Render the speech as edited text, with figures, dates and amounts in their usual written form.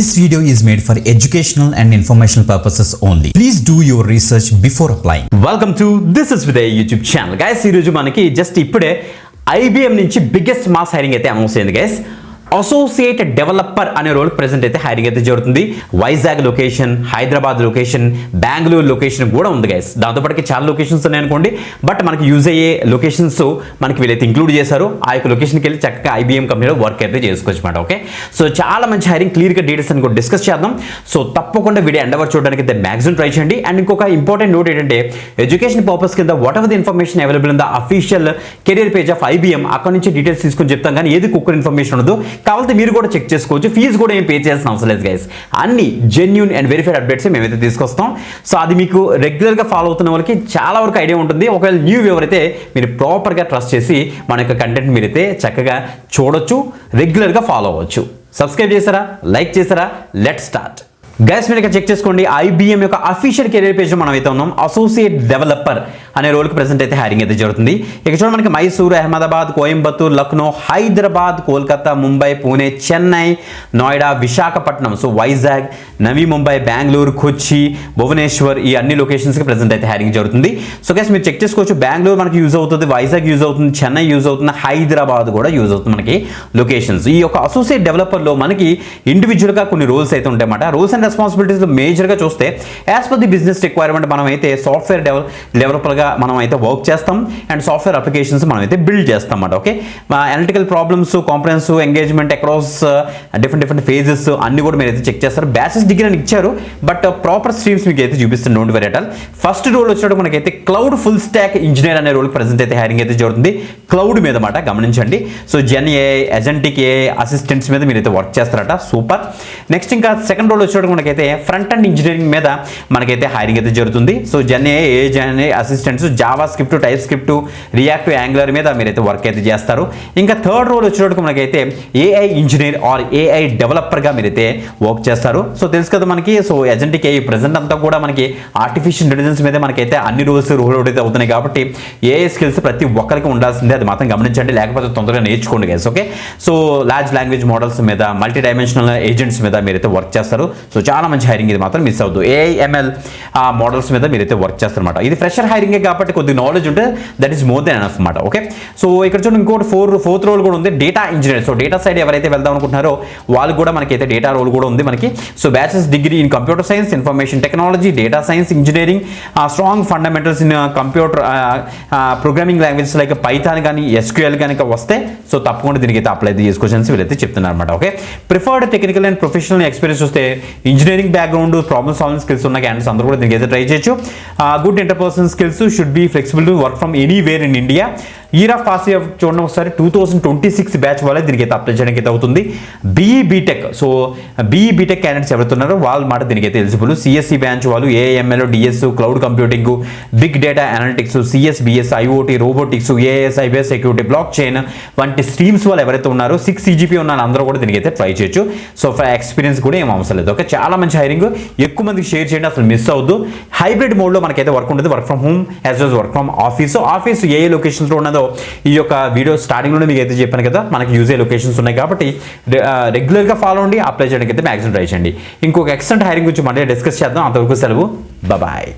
This video is made for educational and informational purposes only. Please do your research before applying. Welcome to This is Viday YouTube channel. Guys, ఈ రోజు మనకి just ఇప్పుడే IBM నుంచి biggest mass hiring అయితే announce అయింది guys. Associate developer అనే role present అయితే hiring అయితే జరుగుతుంది. Vizag location, Hyderabad location, Bengaluru location కూడా ఉంది గైస్. దాంతోపాటుకి చాలా లొకేషన్స్ ఉన్నాయి అనుకోండి, బట్ మనకి యూజ్ అయ్యే లొకేషన్స్ మనకి వీళ్ళైతే ఇంక్లూడ్ చేశారు. ఆ యొక్క లొకేషన్కి వెళ్ళి చక్కగా IBM కంపెనీలో వర్క్ అయితే చేసుకోవచ్చు అనమాట. ఓకే, సో చాలా మంచి హైరింగ్, క్లియర్గా డీటెయిల్స్ అని కూడా డిస్కస్ చేద్దాం. సో తప్పకుండా వీడియో ఎండ్ వరకు చూడడానికి అయితే మ్యాక్సిమం ట్రై చేయండి. అండ్ ఇంకొక ఇంపార్టెంట్ నోట్ ఏంటంటే, ఎడ్యుకేషన్ పర్పస్ కింద what ever the information available in the official career page of IBM, అక్కడ నుంచి డీటెయిల్స్ తీసుకొని చెప్తాం, కానీ ఏది కుక్కర్ ఇన్ఫర్మేషన్ ఉండదు. కావాలంటే మీరు కూడా చెక్ చేసుకోవచ్చు. ఫీజు కూడా ఏం పే చేయాల్సిన అవసరం లేదు గైస్. అన్ని జెన్యూన్ అండ్ వెరిఫైడ్ అప్డేట్స్ మేమైతే తీసుకొస్తాం. సో అది మీకు రెగ్యులర్గా ఫాలో అవుతున్న వాళ్ళకి చాలా వరకు ఐడియా ఉంటుంది. ఒకవేళ న్యూ వ్యూవర్ అయితే మీరు ప్రాపర్గా ట్రస్ట్ చేసి మన యొక్క కంటెంట్ మీరైతే చక్కగా చూడొచ్చు, రెగ్యులర్గా ఫాలో అవ్వచ్చు. సబ్స్క్రైబ్ చేశారా, లైక్ చేశారా? Let's start. గైస్, మీరు ఇక్కడ చెక్ చేసుకోండి, IBM యొక్క అఫీషియల్ కెరీర్ పేజ్ మనం అయితే ఉన్నాం. అసోసియేట్ డెవలపర్ అనే రోల్కి ప్రెసెంట్ అయితే హైరింగ్ అయితే జరుగుతుంది. ఇక్కడ చూడండి, మనకి మైసూరు, అహ్మదాబాద్, కోయంబత్తూర్, లక్నో, హైదరాబాద్, కోల్కతా, ముంబై, పూణే, చెన్నై, నోయిడా, విశాఖపట్నం, సో వైజాగ్, నవీ ముంబై, బెంగళూరు, కొచ్చి, భువనేశ్వర్, ఈ అన్ని లొకేషన్స్కి ప్రెసెంట్ అయితే హైరింగ్ జరుగుతుంది. సో గైస్, మీరు చెక్ చేసుకోవచ్చు, బెంగళూరు మనకి యూజ్ అవుతుంది, వైజాగ్ యూజ్ అవుతుంది, చెన్నై యూజ్ అవుతుంది, హైదరాబాద్ కూడా యూజ్ అవుతుంది మనకి లొకేషన్స్. ఈ యొక్క అసోసియేట్ డెవలపర్లో మనకి ఇండివిజువల్గా కొన్ని రోల్స్ అయితే ఉంటాయి అన్నమాట. రోల్స్ అండ్ రెస్పాన్సిబిలిటీస్ మేజర్గా చూస్తే, as per the business requirement మనం అయితే సాఫ్ట్వేర్ డెవలపర్గా మనం అయితే వర్క్ చేస్తాం అండ్ సాఫ్ట్వేర్ అప్లికేషన్స్ మనం అయితే బిల్డ్ చేస్తాం అన్నమాట. Okay, analytical problems, comprehensive engagement across different phases అన్ని కూడా మీరు అయితే చెక్ చేస్తారు. బ్యాచెస్ డిగ్రీ అని ఇచ్చారు, బట్ ప్రాపర్ స్ట్రీమ్స్ మీకు అయితే చూపిస్తుంది. Don't worry at all. First role వచ్చేటప్పుడు మనకైతే క్లౌడ్ ఫుల్ స్టాక్ ఇంజనీర్ అనే రోల్ ప్రెసెంట్ అయితే హైరింగ్ అయితే జరుగుతుంది. క్లౌడ్ మీద మాట గమనించండి. So GenAI, agentic AI assistants మీద మీరు అయితే వర్క్ చేస్తారట. సూపర్. నెక్స్ట్ ఇంకా సెకండ్ రోల్ వచ్చేటప్పుడు మనకైతే ఫ్రంట్ అండ్ ఇంజనీరింగ్ మీద మనకైతే హైరింగ్ అయితే జరుగుతుంది. So GenAI assistants, Java script, type script, react, angular మీద మీరైతే వర్క్ అయితే చేస్తారు. ఇంకా థర్డ్ రోల్ వచ్చేటప్పుడు మనకైతే AI ఇంజనీర్ ఆర్ AI డెవలపర్గా మీరైతే వర్క్ చేస్తారు. సో తెలుసు కదా మనకి, సో అజెంటిక్ AI ప్రెజెంట్ అంతా కూడా మనకి ఆర్టిఫిషియల్ ఇంటెలిజెన్స్ మీద మనకైతే అన్ని రోల్స్ రోల్ అవుట్ అయితే అవుతున్నాయి. కాబట్టి AI స్కిల్స్ ప్రతి ఒక్కరికి ఉండాల్సిందే, అది మాత్రం గమనించండి, లేకపోతే తొందరగా నేర్చుకోండి guys. Okay, so large language models మీద, మల్టీ డైమెన్షనల్ ఏజెంట్స్ మీద మీరైతే వర్క్ చేస్తారు. సో చాలా మంచి హైరింగ్, ఇది మాత్రం మిస్ అవుతుంది. AI ML మోడల్స్ మీద మీరైతే వర్క్ చేస్తారన్నమాట. ఇది ఫ్రెషర్ హైరింగే కాబట్టి కొద్ది నాలెడ్జ్ ఉంటే that is more than enough అన్నమాట. ఓకే, సో ఇక్కడ చూడండి, ఇంకోటి ఫోర్త్ రోల్ కూడా ఉంది, data engineer. So data side ఎవరైతే వెళ్దాం అనుకుంటున్నారో వాళ్ళకి కూడా మనకైతే డేటా రోల్ కూడా ఉంది మనకి. So bachelors degree in computer science, information technology, data science engineering, strong fundamentals in computer programming languages like Python కానీ SQL కనుక వస్తే సో తప్పకుండా దీనికి అయితే అప్లై చేసుకోవచ్చు వీళ్ళైతే చెప్తున్నారు అనమాట. Okay, preferred technical and professional experience వస్తే engineering background, problem solving skills ఉన్న క్యాండిడేట్స్ అందరూ కూడా దీనికి అయితే ట్రై చేయొచ్చు. Good interpersonal skills, should be flexible to work from anywhere in India. Year of pass చూడండి ఒకసారి, 2026 బ్యాచ్ వాళ్ళే దీనికి అయితే అప్లై చేయడానికి అయితే అవుతుంది. BE BTech, so BE BTech candidates ఎవరుతున్నారో వాళ్ళ మాట దీనికి అయితే ఎలిజిబుల్. CSE బ్రాంచ్ వాళ్ళు AI ML DS, cloud computing, big data analytics, CS BS, IoT, robotics, AI cyber security, blockchain వంటి స్ట్రీమ్స్ వాళ్ళు ఎవరైతే ఉన్నారో 6 CGP ఉన్నారు అందరూ కూడా దీనికి అయితే ట్రై చేయొచ్చు. సో ఎక్స్పీరియన్స్ కూడా ఏం అవసరం లేదు. ఓకే, చాలా మంచి హైరింగ్, ఎక్కువ మందికి షేర్ చేయండి, అసలు మిస్ అవ్వద్దు. హైబ్రిడ్ మోడ్లో మనకైతే వర్క్ ఉంటుంది, work from home as well work from office. Office ఏ లొకేషన్స్లో ఉన్నదో ఈ యొక్క వీడియో స్టార్టింగ్లోనే మీకు అయితే చెప్పాను కదా, మనకి యూజ్ అయ్యే లొకేషన్స్ ఉన్నాయి కాబట్టి రెగ్యులర్గా ఫాలో అండి, అప్లై చేయడానికి అయితే మ్యాక్సిమం ట్రై చేయండి. ఇంకొక ఎక్సలెంట్ హైరింగ్ గురించి మళ్ళీ డిస్కస్ చేద్దాం. అంతవరకు సెలవు, బాయ్.